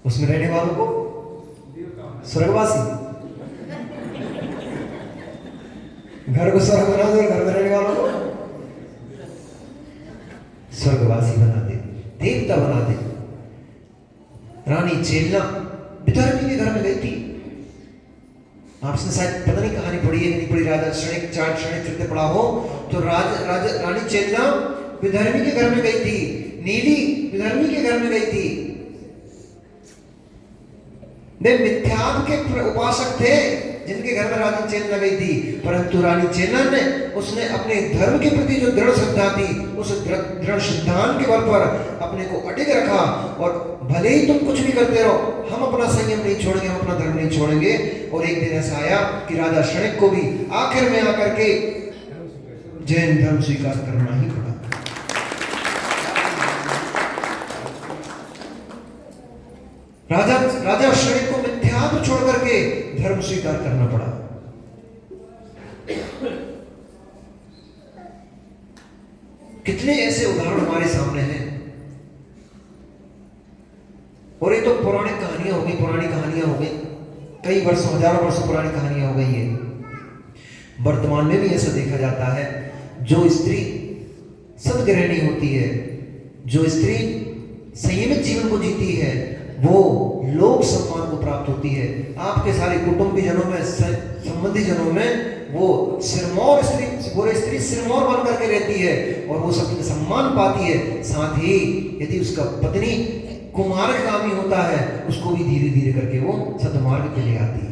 उसमें रहने वालों को स्वर्गवासी। घर को स्वर्ग बना दे और घर में रहने वालों को स्वर्गवासी बना दे, देवता बना दे। रानी चेलना विदर्भी के घर में गई थी। आपने शायद पता नहीं कहानी पढ़ी है कि नहीं पढ़ी, राजा क्षणिक 4 क्षणिक चरित्र पढ़ा हो तो रानी चेलना विदर्भी के घर में गई थी, नीली विदर्भी के घर में गई थी। वे मिथ्यात्व के उपासक थे जिनके घर में रानी चेलना गई थी, परंतु रानी चेलना ने उसने अपने धर्म के प्रति जो दृढ़ श्रद्धा थी, उस दृढ़ सिद्धांत के बल पर अपने को अटक रखा। और भले ही तुम कुछ भी करते रहो, हम अपना संयम नहीं छोड़ेंगे, हम अपना धर्म नहीं छोड़ेंगे। और एक दिन ऐसा आया कि राजा क्षणिक को भी आखिर में आकर के जैन धर्म स्वीकार करना ही पड़ा। राजा क्षणिक को मिथ्यात्व छोड़ करके धर्म स्वीकार करना पड़ा। कितने ऐसे उदाहरण हमारे सामने हैं। और ये तो पुरानी कहानियां हो गई, कई वर्षों, हजारों वर्षों पुरानी कहानियां हो गई है। वर्तमान में भी ऐसा देखा जाता है, जो स्त्री सदगृहिणी होती है, जो स्त्री संयमित जीवन को जीती है, वो लोक सम्मान को प्राप्त होती है। आपके सारे कुटुंबी जनों में, संबंधी जनों में वो सिरमौर स्त्री सिरमौर बन करके रहती है और वो सबसे सम्मान पाती है। साथ ही यदि उसका पत्नी कुमार्गामी होता है, उसको भी धीरे धीरे करके वो सद्मार्ग पे ले आती है।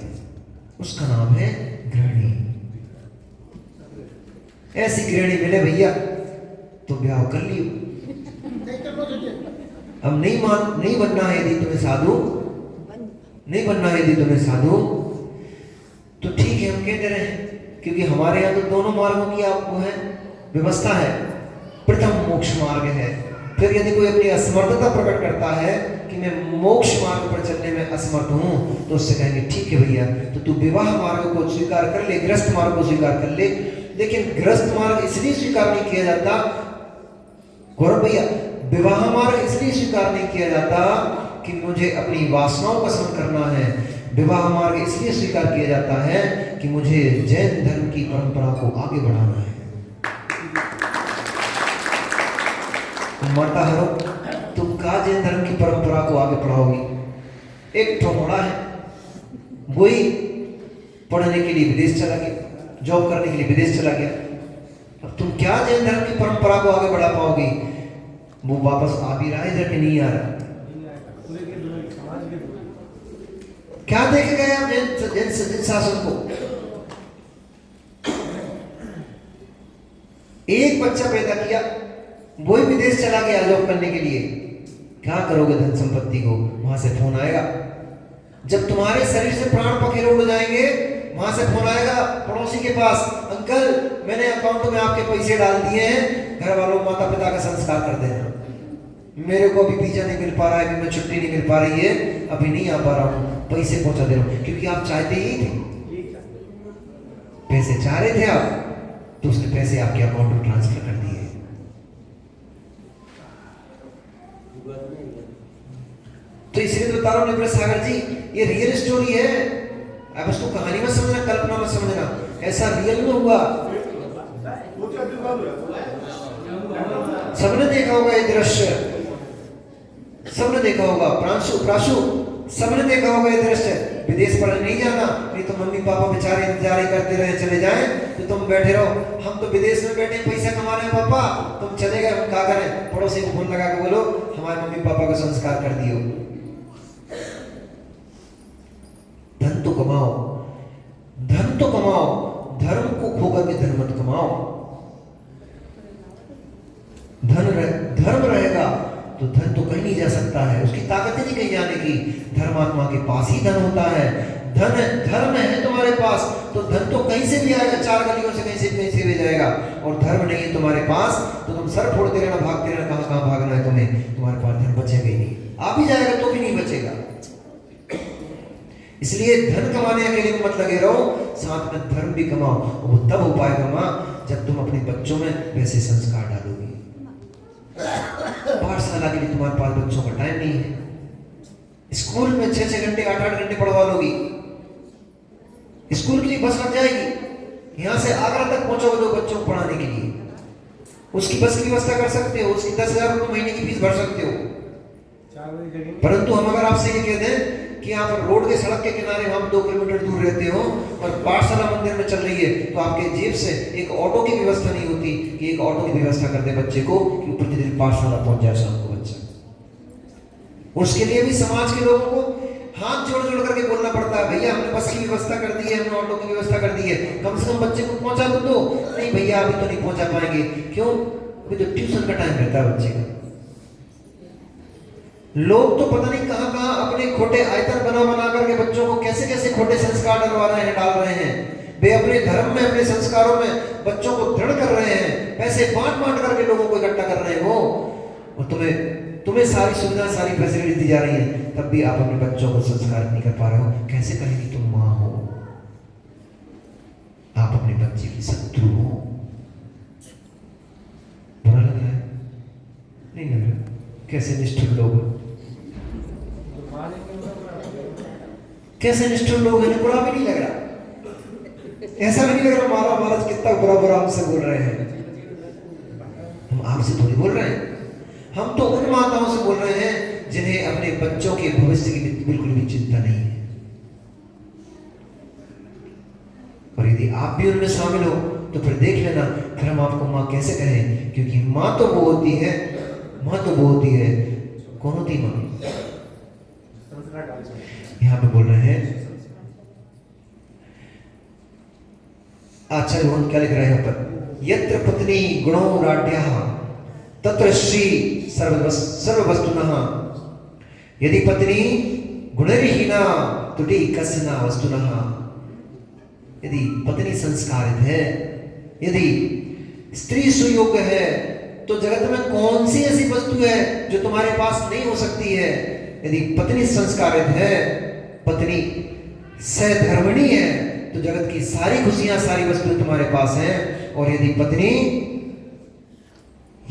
उसका नाम है गृहिणी। ऐसी गृहिणी मिले भैया तो ब्याह कर लियो। अब नहीं बनना है यदि तुम्हें साधु, नहीं बनना है यदि तुम्हें साधु, तो ठीक है, हम कहते रहे, क्योंकि हमारे यहाँ तो दोनों मार्गों की आपको है व्यवस्था है। प्रथम मोक्ष मार्ग है, फिर यदि कोई अपनी असमर्थता प्रकट करता है कि मैं मोक्ष मार्ग पर चलने में असमर्थ हूं, तो उससे कहेंगे ठीक है भैया, तो तू विवाह मार्ग को स्वीकार कर ले, गृहस्थ मार्ग को स्वीकार कर ले। लेकिन गृहस्थ मार्ग इसलिए स्वीकार नहीं किया जाता गौरव भैया, विवाह मार्ग इसलिए स्वीकार नहीं किया जाता कि मुझे अपनी वासनाओं का शमन करना है। विवाह मार्ग इसलिए स्वीकार किया जाता है कि मुझे जैन धर्म की परंपरा को आगे बढ़ाना है। माता हरो, तुम का जैन धर्म की परंपरा को आगे बढ़ाओगी? एक ठोमोड़ा है, वही पढ़ने के लिए विदेश चला गया, जॉब करने के लिए विदेश चला गया। अब तुम क्या जैन धर्म की परंपरा को आगे बढ़ा पाओगे? वो वापस आ भी रहा है इधर कि नहीं आ रहा? क्या देखे गए आप जैन शासन को? एक बच्चा पैदा किया, वही विदेश चला गया जॉब करने के लिए। क्या करोगे धन संपत्ति को? वहां से फोन आएगा, जब तुम्हारे शरीर से प्राण पखेरु उड़ जाएंगे, वहां से फोन आएगा पड़ोसी के पास, अंकल मैंने अकाउंट में आपके पैसे डाल दिए हैं, घर वालों माता पिता का संस्कार कर देना। मेरे को अभी वीजा नहीं मिल पा रहा है, अभी मैं छुट्टी नहीं मिल पा रही है, अभी नहीं आ पा रहा हूँ, पैसे पहुंचा दे रहा हूँ। क्योंकि आप चाहते ही थे, पैसे चाह रहे थे आप, तो उसने पैसे आपके अकाउंट में ट्रांसफर कर दिए। तो इसलिए तो बता रहा हूं निब्रत सागर जी, ये रियल स्टोरी है। अब उसको कहानी में समझना, कल्पना में समझना, ऐसा रियल में हुआ। सबने देखा होगा ये दृश्य, सबने देखा होगा। प्राशु सबने देखा होगा ये दृश्य। विदेश पढ़ने नहीं जाना, नहीं तो मम्मी पापा बेचारे इंतजार करते रहे, चले जाएं तो तुम बैठे रहो। हम तो विदेश में बैठे पैसा कमा रहे हैं पापा, तुम चले गए, हम क्या करें? पड़ोसी को फोन लगा के बोलो हमारे मम्मी पापा को संस्कार कर दियो। धन तो कमाओ, धन तो कमाओ, धर्म को खोकर के धन मत कमाओ। धर्म रहेगा तो धन तो कहीं नहीं जा सकता है, उसकी ताकत ही नहीं कहीं जाने की। धर्मात्मा के पास ही धन होता है। धर्म है तुम्हारे पास तो धन तो कहीं से भी आएगा, चार गलियों से कहीं से भी जाएगा। और धर्म नहीं है तुम्हारे पास तो तुम सर फोड़ते रहना, भागते रहना, कहां भागना है तुम्हें, तुम्हारे पास धन बचेगा ही नहीं। आ भी जाएगा तो भी नहीं बचेगा। इसलिए धन कमाने अकेले में मत लगे रहो, साथ में धर्म भी कमाओ। वो तब हो पाएगा मां, जब तुम अपने बच्चों में वैसे संस्कार डालोगे। पाठशाला के लिए तुम्हारे पास बच्चों का टाइम नहीं है, स्कूल में 6-6 घंटे 8-8 घंटे पढ़वा लोगी, स्कूल के लिए बस लग जाएगी, यहां से आगरा तक पहुंचोगे तो बच्चों को पढ़ाने के लिए उसकी बस की व्यवस्था कर सकते हो, उसकी 10,000 रुपये महीने की फीस भर सकते हो। परंतु हम अगर आपसे ये कह दें कि आप रोड के सड़क के किनारे हम 2 किलोमीटर दूर रहते हो और पाठशाला मंदिर में चल रही है, तो आपके जेब से एक ऑटो की व्यवस्था नहीं होती कि एक ऑटो की व्यवस्था कर दे बच्चे को कि प्रतिदिन पाठशाला पहुंच जाए शाम को बच्चा। उसके लिए भी समाज के लोगों को हाथ जोड़ जोड़ करके बोलना पड़ता है, भैया हमने बस की व्यवस्था कर दी है, हमने ऑटो की व्यवस्था कर दी है, कम से कम बच्चे को पहुंचा तो दो। नहीं भैया अभी तो नहीं पहुंचा पाएंगे। क्यों? अभी तो ट्यूशन का टाइम रहता है बच्चे का। लोग तो पता नहीं कहां अपने खोटे आयतन बना करके बच्चों को कैसे खोटे संस्कार डलवा रहे हैं, डाल रहे हैं। वे अपने धर्म में, अपने संस्कारों में बच्चों को दृढ़ कर रहे हैं, पैसे बांट करके लोगों को इकट्ठा कर रहे हैं वो। और तुम्हें सारी सुविधा, सारी फैसिलिटी दी जा रही है, तब भी आप अपने बच्चों को संस्कार नहीं कर पा रहे हो। कैसे कहेंगे तुम मां हो? आप अपने बच्चे की शत्रु हो। बुरा लग रहा है? नहीं लग रहा? कैसे निष्ठुर लोग, कैसे निष्ठुर लोग हैं। बुरा भी नहीं लग रहा, ऐसा भी नहीं लग रहा महाराज कितना बुरा हमसे बोल रहे हैं। हम आपसे थोड़ी बोल रहे हैं, हम तो उन माताओं से बोल रहे हैं जिन्हें अपने बच्चों के भविष्य की बिल्कुल भी चिंता नहीं है। और यदि आप भी उनमें शामिल हो तो फिर देख लेना, फिर हम आपको मां कैसे कहें, क्योंकि मां तो वो होती है, कौन होती मां? यहां पे बोल रहे हैं, आचार्य भगवान क्या लिख रहे हैं यहाँ पर? यत्र पत्नी गुणो राड्यः तत्र श्री सर्ववस्तुनः। यदि पत्नी गुणरहीना तुटी कस्य वस्तुनः। यदि पत्नी संस्कारित है, यदि स्त्री सुयोग्य है, तो जगत में कौन सी ऐसी वस्तु है जो तुम्हारे पास नहीं हो सकती है? यदि पत्नी संस्कारित है, पत्नी सधर्मिणी है, तो जगत की सारी खुशियां, सारी वस्तुएं तुम्हारे पास हैं। और यदि पत्नी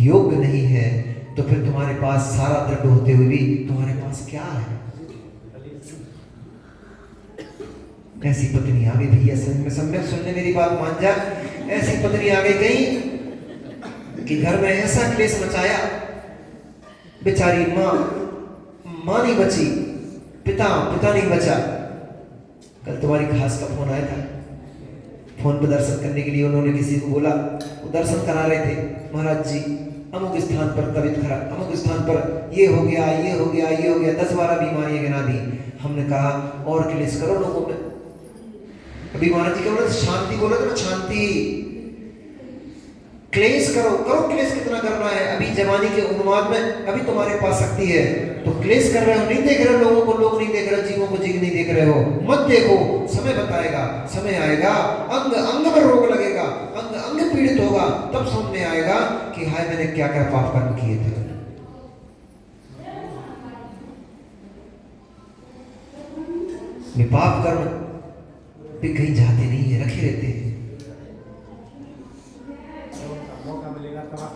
योग्य नहीं है तो फिर तुम्हारे पास सारा द्रव्य होते हुए भी तुम्हारे पास क्या है? ऐसी पत्नी आ गई भैया, सम्यक सुनने मेरी बात मान जा। ऐसी पत्नी आ गई कहीं कि घर में ऐसा क्लेश मचाया, बेचारी मां नहीं बची, पिता नहीं बचा। कल तुम्हारी खास का फोन आया था, फोन पर दर्शन करने के लिए उन्होंने किसी को बोला, वो दर्शन करा रहे थे, महाराज जी अमुक स्थान पर तबीयत खराब, अमुक स्थान पर ये हो गया, ये हो गया, ये हो गया, 10-12 बीमारियां गिना दी। हमने कहा और क्लेश करो लोगों में। अभी महाराज जी क्या बोले, शांति बोले तो शांति, क्लेश करो, करो क्लेश कितना करना है। अभी जवानी के उन्माद में अभी तुम्हारे पास शक्ति है, तो क्लेश कर रहे हो, नहीं देख रहे लोगों को, लोग नहीं देख रहे, जीवों को जीव नहीं देख रहे हो, मत देखो, समय बताएगा, समय आएगा, अंग अंग में रोग लगेगा, अंग अंग पीड़ित होगा, तब समझ में आएगा कि हाय मैंने क्या क्या पाप कर्म किए थे। वे पाप कर्म भी कहीं जाते नहीं है, रखे रहते हैं,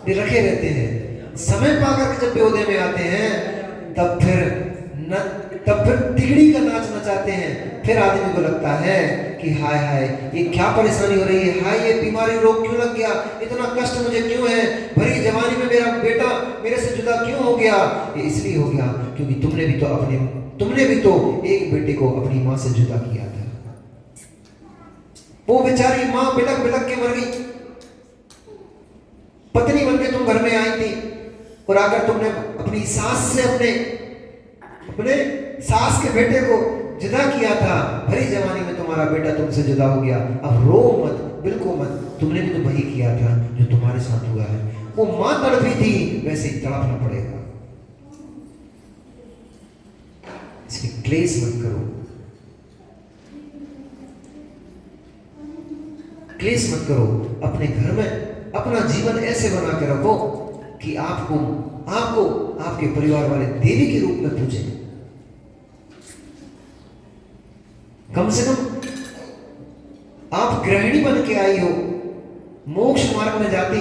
ये रखे रहते हैं। समय पाकर के जब बेहोदे में आते हैं तब फिर तिगड़ी का नाच नचाते हैं। फिर आदमी को लगता है कि हाय हाय ये क्या परेशानी हो रही है, हाय ये बीमारी रोग क्यों लग गया, इतना कष्ट मुझे क्यों है, भरी जवानी में मेरा बेटा मेरे से जुदा क्यों हो गया। ये इसलिए हो गया क्योंकि तुमने भी तो एक बेटे को अपनी माँ से जुदा किया था। वो बेचारी माँ बिलक बिलक के मर गई, पत्नी बनके तुम घर में आई थी, और अगर तुमने अपनी सास से अपने सास के बेटे को जुदा किया था, भरी जवानी में तुम्हारा बेटा तुमसे जुदा हो गया, अब रो मत, बिल्कुल मत, तुमने भी तो वही किया था जो तुम्हारे साथ हुआ है। वो मां तड़पी थी, वैसे ही तड़पना पड़ेगा। इसलिए क्लेश मत करो, क्लेश मत करो। अपने घर में अपना जीवन ऐसे बना के रखो कि आपको आपके परिवार वाले देवी के रूप में पूजे। कम से कम आप गृहिणी बन के आई हो, मोक्ष मार्ग में जाती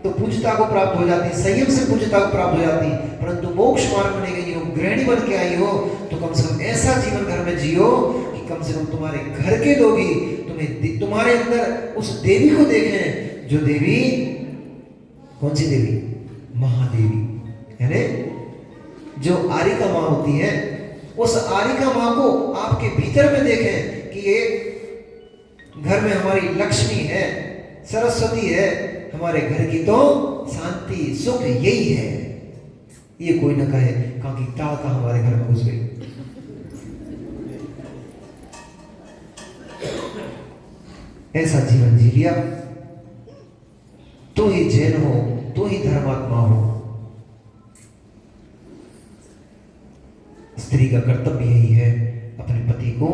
तो पूजता को प्राप्त हो जाती, संयम से पूजता को प्राप्त हो जाती, परंतु मोक्ष मार्ग में नहीं गई हो, गृहिणी बन के आई हो, तो कम से कम ऐसा जीवन घर में जियो कि कम से कम तुम्हारे घर के लोग ही तुम्हारे अंदर उस देवी को देखें, जो देवी, कौन सी देवी, महादेवी है ना, जो आरिका माँ होती है, उस आरिका माँ को आपके भीतर में देखें कि ये घर में हमारी लक्ष्मी है, सरस्वती है, हमारे घर की तो शांति सुख यही है। ये कोई न कहे कि ताल का हमारे घर में घुस गई। ऐसा जीवन जी लिया तो ही जैन हो, तो ही धर्मात्मा हो। स्त्री का कर्तव्य यही है, अपने पति को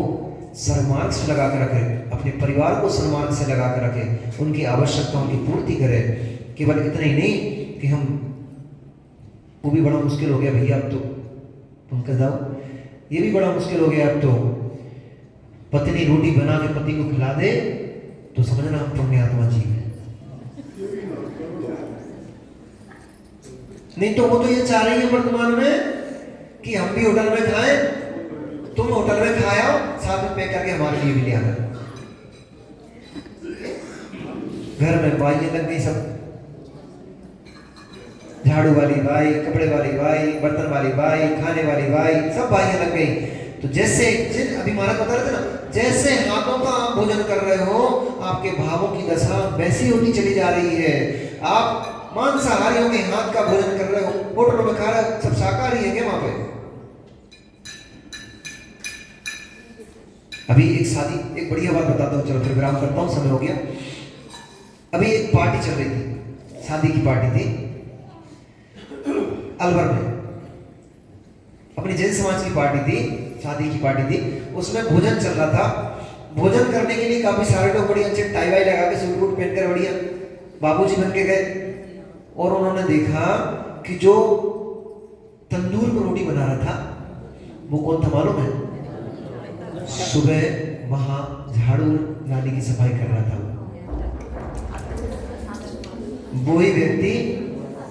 सन्मार्ग से लगा कर रखे, अपने परिवार को सन्मार्ग से लगा कर रखे, उनकी आवश्यकताओं की पूर्ति करे। केवल इतना ही नहीं कि हम, वो भी बड़ा मुश्किल हो गया भैया, अब तो तुम कह जाओ, ये भी बड़ा मुश्किल हो गया अब तो, पत्नी रोटी बना के पति को खिला दे तो समझना हम पुण्य आत्मा जी है। नहीं तो वो तो ये चाह रही है वर्तमान में कि हम भी होटल में खाएं, तुम होटल में खाओ, साथ में पैक करके हमारे लिए भी ले आना। घर में बाइयां लग गई, सब झाड़ू वाली बाई, कपड़े वाली बाई, बर्तन वाली बाई, खाने वाली बाई, सब बाइयां लग गई। तो जैसे अभी महाराज बता रहे थे ना, जैसे हाथों का आप भोजन कर रहे हो, आपके भावों की दशा वैसी होती चली जा रही है। आप मांसाहारियों के हाथ का भोजन कर रहे हो, होटलों में खा रहे हो, सब शाकाहारी है क्या वहां पे? अभी एक बढ़िया बात बताता हूँ, चलो फिर विराम करता हूँ, समय हो गया। अभी एक पार्टी चल रही थी, शादी की पार्टी थी अलवर में, अपनी जैन समाज की पार्टी थी, शादी की पार्टी थी, उसमें भोजन चल रहा था। भोजन करने के लिए काफी सारे लोग बड़ी अच्छे टाई वाई लगा के सूट वूट पहनकर बढ़िया बाबूजी बन के गए, और उन्होंने देखा कि जो तंदूर में रोटी बना रहा था वो कौन था मालूम है? सुबह वहां झाड़ू नाली की सफाई कर रहा था वो ही व्यक्ति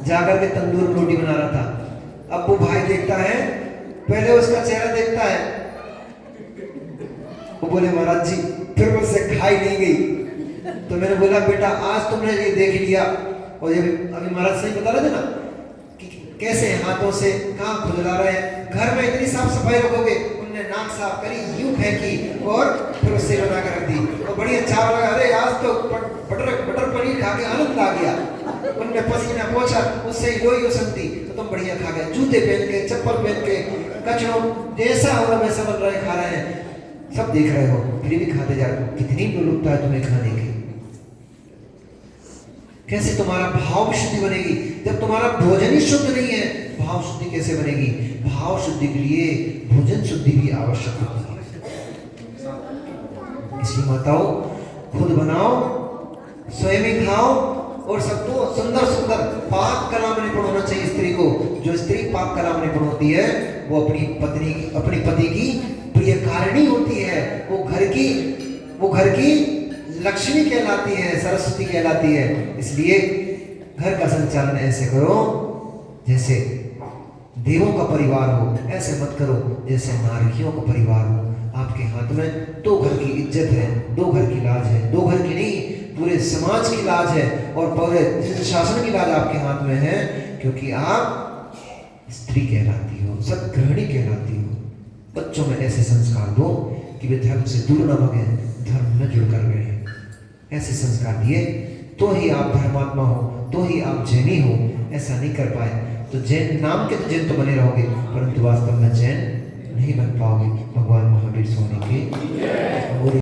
जाकर के तंदूर में रोटी बना रहा था। अब वो भाई देखता है, पहले उसका चेहरा देखता है, वो बोले महाराज जी फिर मुझसे खाई नहीं गई। तो मैंने बोला बेटा आज तुमने ये देख लिया, और ये अभी महाराज सही बता रहे थे ना कि कैसे हाथों से कहाँ खुजला रहे हैं। घर में इतनी साफ सफाई रखोगे, तुमने नाक साफ करी, यूं फेंकी और फिर उससे बना कर रख दी और बढ़िया चाव लगा, अरे आज तो बटर पनीर खा के आनंद आ गया। उनने पसीना पोंछा, उससे ही लोई संती, तो तुम बढ़िया खा गए। जूते पहन के, चप्पल पहन के, कचड़ों जैसा हो रहा वैसा बन रहे, खा रहे हैं, सब देख रहे हो, फिर भी खाते जा रहे हो। कितनी प्रलुप्तता है तुम्हें खाने की। कैसे तुम्हारा भाव शुद्धि बनेगी जब तुम्हारा भोजन ही शुद्ध नहीं है? भाव शुद्धि कैसे बनेगी? भाव शुद्धि के लिए भोजन शुद्धि भी आवश्यक होती है। इसलिए माताओं, खुद बनाओ, स्वयं ही खाओ और सबको सुंदर सुंदर पाक कला में निपुण होना चाहिए स्त्री को। जो स्त्री पाक कला में निपुण होती है वो अपनी पति की प्रिय कारिणी होती है। वो घर की लक्ष्मी कहलाती है, सरस्वती कहलाती है। इसलिए घर का संचालन ऐसे करो जैसे देवों का परिवार हो, ऐसे मत करो जैसे नारकियों का परिवार हो। आपके हाथ में 2 घर की इज्जत है, 2 घर की लाज है, 2 घर की नहीं पूरे समाज की लाज है और पूरे शासन की लाज आपके हाथ में है, क्योंकि आप स्त्री कहलाती हो, सत्गृहिणी कहलाती हो। बच्चों में ऐसे संस्कार दो कि वे धर्म से दूर न भगे, धर्म में जुड़कर रहें। ऐसे संस्कार दिए तो ही आप धर्मात्मा हो, तो ही आप जैनी हो। ऐसा नहीं कर पाए तो जैन नाम के तो जैन तो बने रहोगे, परंतु वास्तव में जैन नहीं बन पाओगे। भगवान महावीर स्वामी की